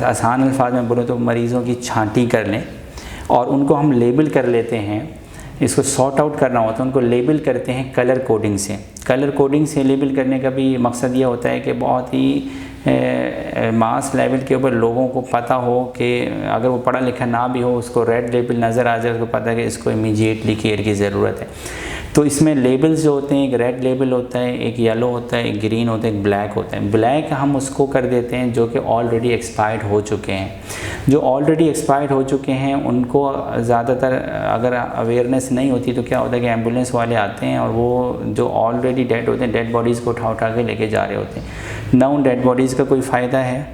आसान अल्फाज में बोलो तो मरीज़ों की छांटी कर लें और उनको हम लेबल कर लेते हैं। इसको सॉर्ट आउट करना होता है, उनको लेबल करते हैं कलर कोडिंग से। कलर कोडिंग से लेबल करने का भी मकसद ये होता है कि बहुत ही मास लेवल के ऊपर लोगों को पता हो कि अगर वो पढ़ा लिखा ना भी हो उसको रेड लेबल नज़र आ जाए, उसको पता है कि इसको इमीडिएटली केयर की ज़रूरत है। तो इसमें लेबल्स जो होते हैं, एक रेड लेबल होता है, एक येलो होता है, एक ग्रीन होता है, एक ब्लैक होता है। ब्लैक हम उसको कर देते हैं जो कि ऑलरेडी एक्सपायर्ड हो चुके हैं। जो ऑलरेडी एक्सपायर्ड हो चुके हैं उनको ज़्यादातर अगर अवेयरनेस नहीं होती तो क्या होता है कि एम्बुलेंस वाले आते हैं और वो जो ऑलरेडी डेड होते हैं, डेड बॉडीज़ को उठा के लेके जा रहे होते हैं। ना उन डेड बॉडीज़ का कोई फ़ायदा है,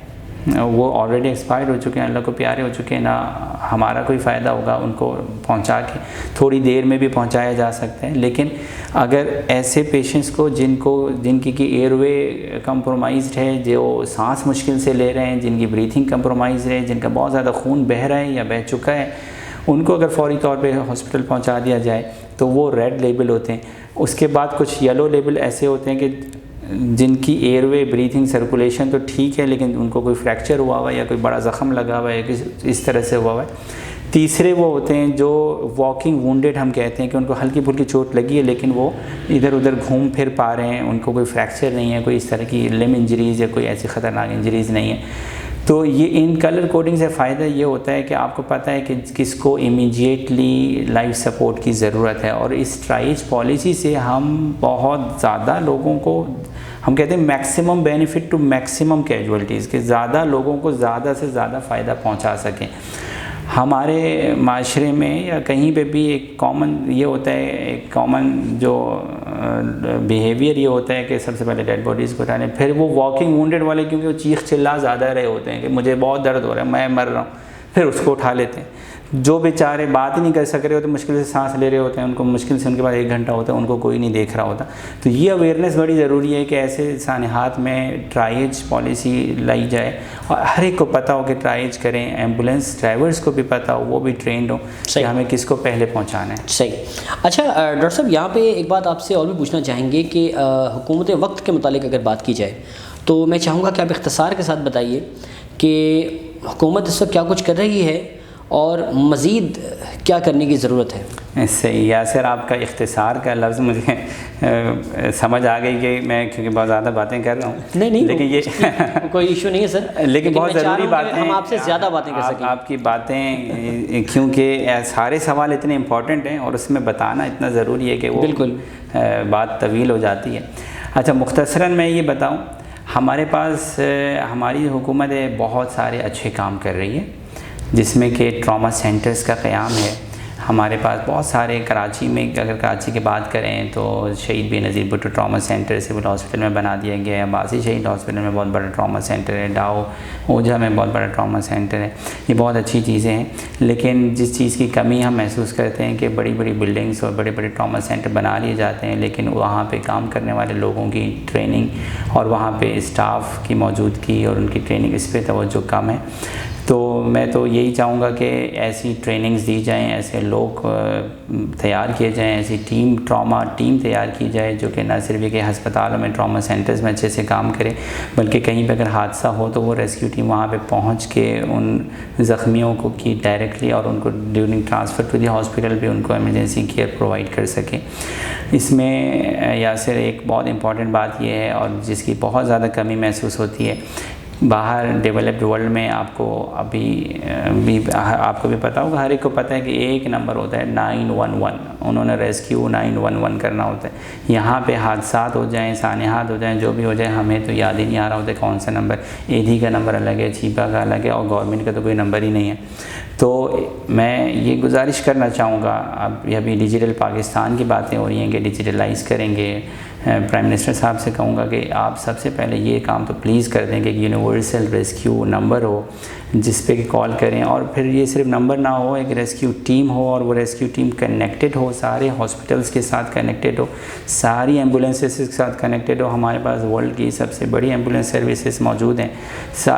वो ऑलरेडी एक्सपायर्ड हो चुके हैं, अल्लाह को प्यारे हो चुके हैं, ना हमारा कोई फ़ायदा होगा। उनको पहुंचा के थोड़ी देर में भी पहुंचाया जा सकता है। लेकिन अगर ऐसे पेशेंट्स को जिनकी की एयरवे कंप्रोमाइज्ड है, जो सांस मुश्किल से ले रहे हैं, जिनकी ब्रीथिंग कंप्रोमाइज़ है, जिनका बहुत ज़्यादा खून बह रहा है या बह चुका है, उनको अगर फौरी तौर पे हॉस्पिटल पहुंचा दिया जाए तो वो रेड लेबल होते हैं। उसके बाद कुछ येलो लेबल ऐसे होते हैं कि जिनकी एयरवे ब्रीथिंग सर्कुलेशन तो ठीक है लेकिन उनको कोई फ्रैक्चर हुआ हुआ है या कोई बड़ा ज़ख़म लगा हुआ है या इस तरह से हुआ हुआ है। तीसरे वो होते हैं जो वॉकिंग वुंडेड हम कहते हैं कि उनको हल्की फुल्की चोट लगी है लेकिन वो इधर उधर घूम फिर पा रहे हैं, उनको कोई फ्रैक्चर नहीं है, कोई इस तरह की लिम इंजरीज़ या कोई ऐसी ख़तरनाक इंजरीज़ नहीं है। तो ये इन कलर कोडिंग से फ़ायदा ये होता है कि आपको पता है कि किसको इमीडिएटली लाइफ सपोर्ट की ज़रूरत है। और इस ट्राइज पॉलिसी से हम बहुत ज़्यादा लोगों को, हम कहते हैं maximum benefit to maximum casualties, के ज़्यादा लोगों को ज़्यादा से ज़्यादा फ़ायदा पहुंचा सकें। हमारे माशरे में या कहीं पे भी एक कॉमन ये होता है, एक कॉमन जो बिहेवियर ये होता है कि सबसे पहले डेड बॉडीज़ को उठाने, फिर वो वॉकिंग वुंडेड वाले क्योंकि वो चीख चिल्ला ज़्यादा रहे होते हैं कि मुझे बहुत दर्द हो रहा है, मैं मर रहा हूँ, फिर उसको उठा लेते हैं। जो बेचारे बात ही नहीं कर सक रहे होते, मुश्किल से सांस ले रहे होते हैं, उनको मुश्किल से उनके पास 1 घंटा होता है, उनको कोई नहीं देख रहा होता। तो ये अवेयरनेस बड़ी ज़रूरी है कि ऐसे सानिहात में ट्राइज पॉलिसी लाई जाए और हर एक को पता हो कि ट्राइज करें। एम्बुलेंस ड्राइवर्स को भी पता हो, वो भी ट्रेंड हो कि हमें किसको पहले पहुँचाना है। सही। अच्छा डॉक्टर साहब, यहाँ पे एक बात आपसे और भी पूछना चाहेंगे कि हुकूमत वक्त के मुतालिक अगर बात की जाए तो मैं चाहूँगा कि आप इख्तिसार के साथ बताइए कि हुकूमत इस वक्त क्या कुछ कर रही है और मज़ीद क्या करने की ज़रूरत है। सही यासिर, आपका इख्तिसार का लफ्ज़ मुझे समझ आ गई कि मैं क्योंकि बहुत ज़्यादा बातें कर रहा हूँ। नहीं लेकिन ये कोई इशू नहीं है सर, लेकिन बहुत ज़रूरी बातें हम आपसे ज़्यादा बातें कर सकें। आपकी बातें क्योंकि सारे सवाल इतने इम्पॉर्टेंट हैं और उसमें बताना इतना ज़रूरी है कि वो बिल्कुल बात तवील हो जाती है। अच्छा, मुख्तसरन मैं ये बताऊँ, हमारे पास हमारी हुकूमत बहुत सारे अच्छे काम कर रही है जिसमें कि ट्रॉमा सेंटर्स का क़याम है। हमारे पास बहुत सारे, कराची में अगर कराची की बात करें तो शहीद Benazir Bhutto trauma centre civil hospital में बना दिया गया है। अब्बासी शहीद हॉस्पिटल में बहुत बड़ा ट्रॉमा सेंटर है। डाओ ओझा में बहुत बड़ा ट्रॉमा सेंटर है। ये बहुत अच्छी चीज़ें हैं, लेकिन जिस चीज़ की कमी हम महसूस करते हैं कि बड़ी बड़ी बिल्डिंग्स और बड़े बड़े ट्रॉमा सेंटर बना लिए जाते हैं लेकिन वहाँ पर काम करने वाले लोगों की ट्रेनिंग और वहाँ पर स्टाफ की मौजूदगी और उनकी ट्रेनिंग, इस पर तवज्जो कम है। तो मैं तो यही चाहूँगा कि ऐसी ट्रेनिंग्स दी जाएं, ऐसे लोग तैयार किए जाएं, ऐसी ट्रॉमा टीम तैयार की जाए जो कि न सिर्फ कि हस्पतालों में, ट्रॉमा सेंटर्स में अच्छे से काम करे, बल्कि कहीं पर अगर हादसा हो तो वो रेस्क्यू टीम वहाँ पे पहुँच के उन ज़ख्मियों को की डायरेक्टली और उनको during transfer to the hospital भी उनको इमरजेंसी केयर प्रोवाइड कर सके। इसमें यासिर एक बहुत इंपॉर्टेंट बात यह है और जिसकी बहुत ज़्यादा कमी महसूस होती है, बाहर डेवलप्ड वर्ल्ड में आपको अभी भी आपको भी पता होगा, हर एक को पता है कि एक नंबर होता है 911, उन्होंने रेस्क्यू 911 करना होता है। यहाँ पे हादसात हो जाएं, सानेहात हो जाएं, जो भी हो जाए, हमें तो याद ही नहीं आ रहा होता कौन सा नंबर, एडी का नंबर अलग है, छीपा का अलग है, और गवर्नमेंट का तो कोई नंबर ही नहीं है। तो मैं ये गुजारिश करना चाहूँगा, अब ये अभी डिजिटल पाकिस्तान की बातें हो रही हैं कि डिजिटलाइज़ करेंगे, प्राइम मिनिस्टर साहब से कहूँगा कि आप सबसे पहले ये काम तो प्लीज़ कर दें कि यूनिवर्सल रेस्क्यू नंबर हो जिस पे कि कॉल करें, और फिर ये सिर्फ नंबर ना हो, एक रेस्क्यू टीम हो और वो रेस्क्यू टीम कनेक्टेड हो, सारे हॉस्पिटल्स के साथ कनेक्टेड हो, सारी एम्बुलेंसेस के साथ कनेक्टेड हो। हमारे पास वर्ल्ड की सबसे बड़ी एम्बुलेंस सर्विसेज मौजूद हैं,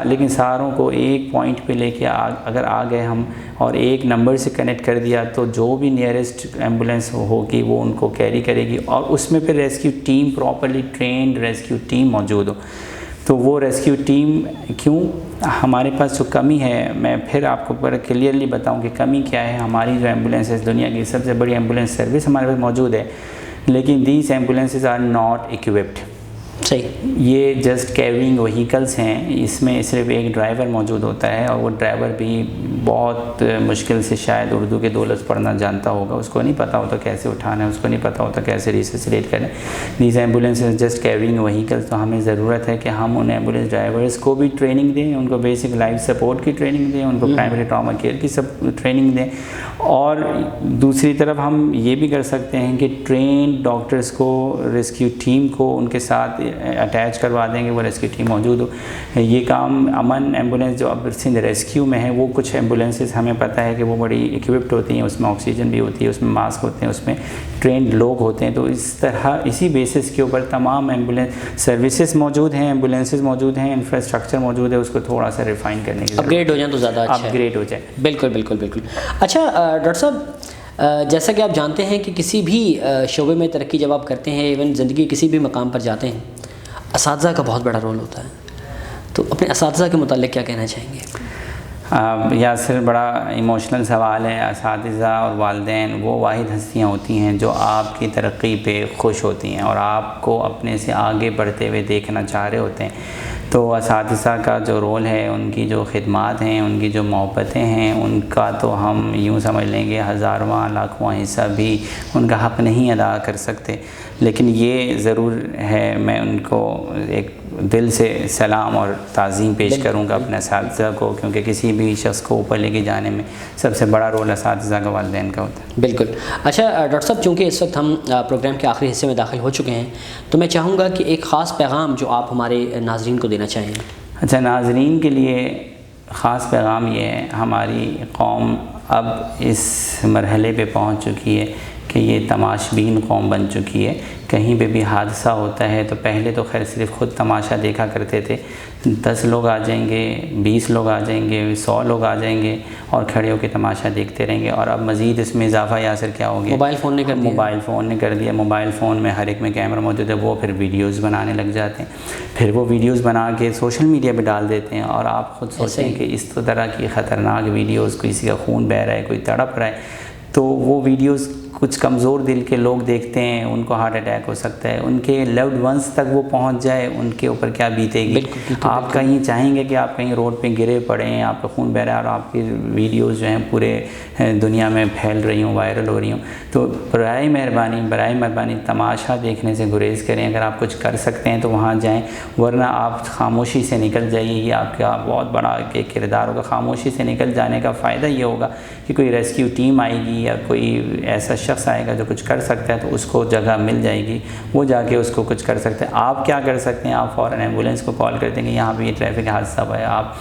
लेकिन सारों को एक पॉइंट पे लेके अगर आ गए हम और एक नंबर से कनेक्ट कर दिया तो जो भी नियरेस्ट एम्बुलेंस होगी वो उनको कैरी करेगी, और उसमें फिर rescue team properly trend rescue team मौजूद हो। तो वो रेस्क्यू टीम क्यों हमारे पास जो कमी है, मैं फिर आपको पर क्लियरली बताऊं कि कमी क्या है। हमारी जो एम्बुलेंसेस दुनिया की सबसे बड़ी एम्बुलेंस सर्विस हमारे पास मौजूद है, लेकिन these ambulances are not equipped. सही, ये जस्ट कैरिंग व्हीकल्स हैं, इसमें सिर्फ एक ड्राइवर मौजूद होता है, और वो ड्राइवर भी बहुत मुश्किल से शायद उर्दू के 2 लफ्ज़ पढ़ना जानता होगा, उसको नहीं पता होता कैसे उठाना है, उसको नहीं पता होता कैसे रिससिलेट करें। These ambulance just carrying vehicles. तो हमें ज़रूरत है कि हम उन एम्बुलेंस ड्राइवर्स को भी ट्रेनिंग दें, उनको बेसिक लाइफ सपोर्ट की ट्रेनिंग दें, उनको प्राइमरी ट्रॉमा केयर की सब ट्रेनिंग दें, और दूसरी तरफ हम ये भी कर सकते हैं कि ट्रेन डॉक्टर्स को, रेस्क्यू टीम को उनके साथ अटैच करवा देंगे, वो रेस्क्यू टीम मौजूद हो। ये काम अमन एम्बुलेंस जो अब सिंध रेस्क्यू में है, वो कुछ एम्बुलेंसेस हमें पता है कि वो बड़ी इक्विप्ड होती हैं, उसमें ऑक्सीजन भी होती है, उसमें मास्क होते हैं, उसमें ट्रेंड लोग होते हैं। तो इस तरह इसी बेसिस के ऊपर तमाम एम्बुलेंस सर्विसेज मौजूद हैं, एम्बुलेंसेज मौजूद हैं, इंफ्रास्ट्रक्चर मौजूद है, उसको थोड़ा सा रिफाइन करने की अपग्रेड हो जाए तो ज़्यादा अच्छा, अपग्रेड हो जाए। बिल्कुल बिल्कुल बिल्कुल। अच्छा डॉक्टर साहब, जैसा कि आप जानते हैं कि किसी भी शोबे में तरक्की जब आप करते हैं, इवन ज़िंदगी किसी भी मकाम पर जाते हैं, असातिज़ा का बहुत बड़ा रोल होता है। तो अपने असातिज़ा के मुतालिक क्या कहना चाहेंगे? यासिर, बड़ा इमोशनल सवाल है। असातिज़ा और वालिदैन वो वाहिद हस्तियाँ होती हैं जो आपकी तरक्की पे खुश होती हैं और आपको अपने से आगे बढ़ते हुए देखना चाह रहे होते हैं। तो असातिज़ा का जो रोल है, उनकी जो खिदमात हैं, उनकी जो मोहब्बतें हैं, उनका तो हम यूँ समझ लेंगे हज़ारवां लाखवां हिस्सा भी उनका हक़ नहीं अदा कर सकते। लेकिन ये ज़रूर है, मैं उनको एक दिल से सलाम और ताज़ीम पेश करूँगा अपने असातिज़ा को, क्योंकि किसी भी शख्स को ऊपर लेके जाने में सबसे बड़ा रोल असातिज़ा का, वालिदैन का होता है। बिल्कुल। अच्छा डॉक्टर साहब, चूँकि इस वक्त हम प्रोग्राम के आखिरी हिस्से में दाखिल हो चुके हैं, तो मैं चाहूँगा कि एक ख़ास पैगाम जो आप हमारे नाज़रीन को देना चाहें। अच्छा, नाज़रीन के लिए ख़ास पैगाम ये है, हमारी कौम अब इस मरहले पे पहुँच चुकी है कि ये तमाशबीन कौम बन चुकी है। कहीं पे भी हादसा होता है तो पहले तो खैर सिर्फ खुद तमाशा देखा करते थे, 10 लोग आ जाएंगे, 20 लोग आ जाएंगे, 100 लोग आ जाएंगे और खड़े होकर तमाशा देखते रहेंगे। और अब मज़ीद इसमें इजाफा यासर क्या हो गया, मोबाइल फ़ोन ने कर दिया। मोबाइल फ़ोन में हर एक में कैमरा मौजूद है, वो फिर वीडियोज़ बनाने लग जाते हैं, फिर वो वीडियोज़ बना के सोशल मीडिया पर डाल देते हैं। और आप ख़ुद सोचें कि इस तरह की ख़तरनाक वीडियोज़, किसी का खून बह रहा है, कोई तड़प रहा है, तो वो वीडियोज़ कुछ कमज़ोर दिल के लोग देखते हैं, उनको हार्ट अटैक हो सकता है, उनके लव्ड वंस तक वो पहुंच जाए, उनके ऊपर क्या बीतेगी। आप कहीं चाहेंगे कि आप कहीं रोड पे गिरे पड़े, आपका खून बह रहा है और आपकी वीडियोज़ जो हैं पूरे दुनिया में फैल रही हूँ, वायरल हो रही हूँ। तो बराए मेहरबानी तमाशा देखने से गुरेज़ करें। अगर आप कुछ कर सकते हैं तो वहाँ जाएँ, वरना आप खामोशी से निकल जाइए। ये आपका बहुत बड़ा एक किरदार होगा। खामोशी से निकल जाने का फ़ायदा ये होगा कि कोई रेस्क्यू टीम आएगी या कोई ऐसा शख्स आएगा जो कुछ कर सकता है, तो उसको जगह मिल जाएगी, वो जाके उसको कुछ कर सकते हैं। आप क्या कर सकते हैं, आप फ़ौरन एम्बुलेंस को कॉल कर देंगे, यहाँ पे ये ट्रैफिक हादसा हुआ है, आप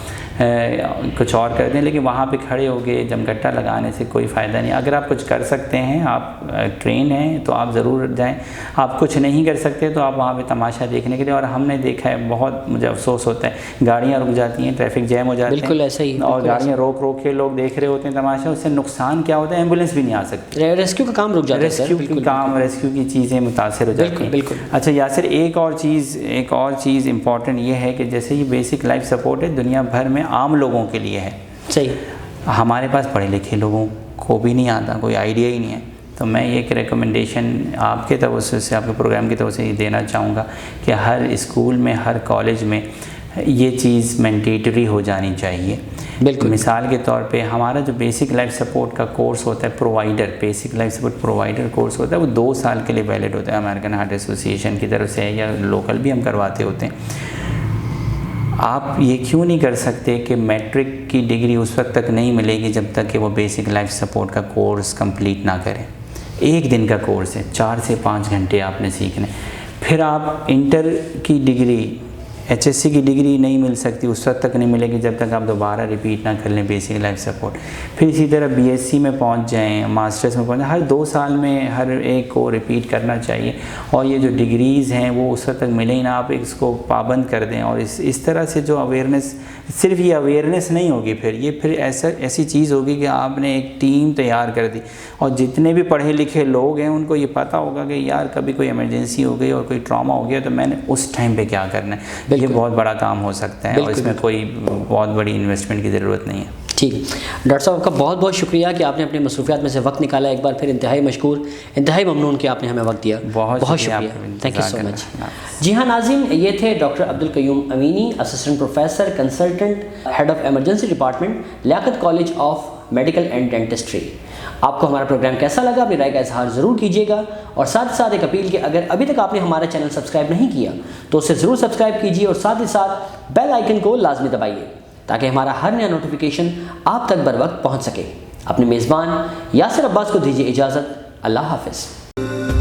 कुछ और कर दें, लेकिन वहाँ पे खड़े हो गए जमघट्टा लगाने से कोई फ़ायदा नहीं। अगर आप कुछ कर सकते हैं, आप ट्रेन हैं तो आप ज़रूर जाएं। आप कुछ नहीं कर सकते तो आप वहाँ पे तमाशा देखने के लिए। और हमने देखा है, बहुत मुझे अफसोस होता है, गाड़ियाँ रुक जाती हैं, ट्रैफिक जैम हो जाती है, बिल्कुल ऐसा ही, और गाड़ियाँ रोक रोक के लोग देख रहे होते हैं तमाशा। उससे नुकसान क्या होता है, एम्बुलेंस भी नहीं आ सकती, रेस्क्यू का काम रुक जाता है, रेस्क्यू की चीज़ें मुतासर हो जाती हैं। बिल्कुल। अच्छा यासिर, एक और चीज़ इम्पॉर्टेंट ये है कि जैसे ये बेसिक लाइफ सपोर्ट है, दुनिया भर में आम लोगों के लिए है। सही, हमारे पास पढ़े लिखे लोगों को भी नहीं आता, कोई आइडिया ही नहीं है। तो मैं ये एक रिकमेंडेशन आपके तरफ से, आपके प्रोग्राम की तरफ से ये देना चाहूँगा कि हर स्कूल में, हर कॉलेज में ये चीज़ मैंडेटरी हो जानी चाहिए। बिल्कुल। मिसाल के तौर पे हमारा जो बेसिक लाइफ सपोर्ट का कोर्स होता है provider, basic life support provider course होता है, वो 2 साल के लिए वैलिड होता है अमेरिकन हार्ट एसोसिएशन की तरफ से, या लोकल भी हम करवाते होते हैं। आप ये क्यों नहीं कर सकते कि मैट्रिक की डिग्री उस वक्त तक नहीं मिलेगी जब तक कि वो बेसिक लाइफ सपोर्ट का कोर्स कंप्लीट ना करें। 1 दिन का कोर्स है, 4 से 5 घंटे आपने सीखने। फिर आप इंटर की डिग्री, HSC की डिग्री नहीं मिल सकती, उस वक्त तक नहीं मिलेगी जब तक आप दोबारा रिपीट ना कर लें बेसिक लाइफ सपोर्ट। फिर इसी तरह BSc में पहुंच जाएं, मास्टर्स में पहुंच जाएं, हर 2 साल में हर एक को रिपीट करना चाहिए। और ये जो डिग्रीज़ हैं वो उस वक्त तक मिले ही ना, आप इसको पाबंद कर दें। और इस तरह से जो अवेयरनेस, सिर्फ ये अवेयरनेस नहीं होगी, फिर ऐसी चीज़ होगी कि आपने एक टीम तैयार कर दी और जितने भी पढ़े लिखे लोग हैं उनको ये पता होगा कि यार कभी कोई इमरजेंसी हो गई और कोई ट्रॉमा हो गया तो मैंने उस टाइम पे क्या करना है। ये बहुत बड़ा काम हो सकता है और इसमें कोई बहुत बड़ी इन्वेस्टमेंट की ज़रूरत नहीं है। ठीक, डॉक्टर साहब आपका बहुत बहुत शुक्रिया कि आपने अपनी मसरूफियात में से वक्त निकाला। एक बार फिर इंतहाई मशकूर, इंतहाई ममनून कि आपने हमें वक्त दिया। बहुत शुक्रिया, थैंक यू सो मच। जी हाँ नाज़रीन, ये थे doctor Abdul Qayyum Amini, assistant professor consultant head of emergency department, Liaquat college of medical and dentistry. आपको हमारा प्रोग्राम कैसा लगा, अपनी राय का इजहार ज़रूर कीजिएगा। और साथ ही साथ एक अपील कि अगर अभी तक आपने हमारा चैनल सब्सक्राइब नहीं किया तो उसे ज़रूर सब्सक्राइब कीजिए और साथ ही साथ बेल आइकन को लाजमी दबाइए ताकि हमारा हर नया नोटिफिकेशन आप तक बर वक्त पहुँच सके। अपने मेज़बान यासिर अब्बास को दीजिए इजाज़त। अल्लाह हाफ़िज़।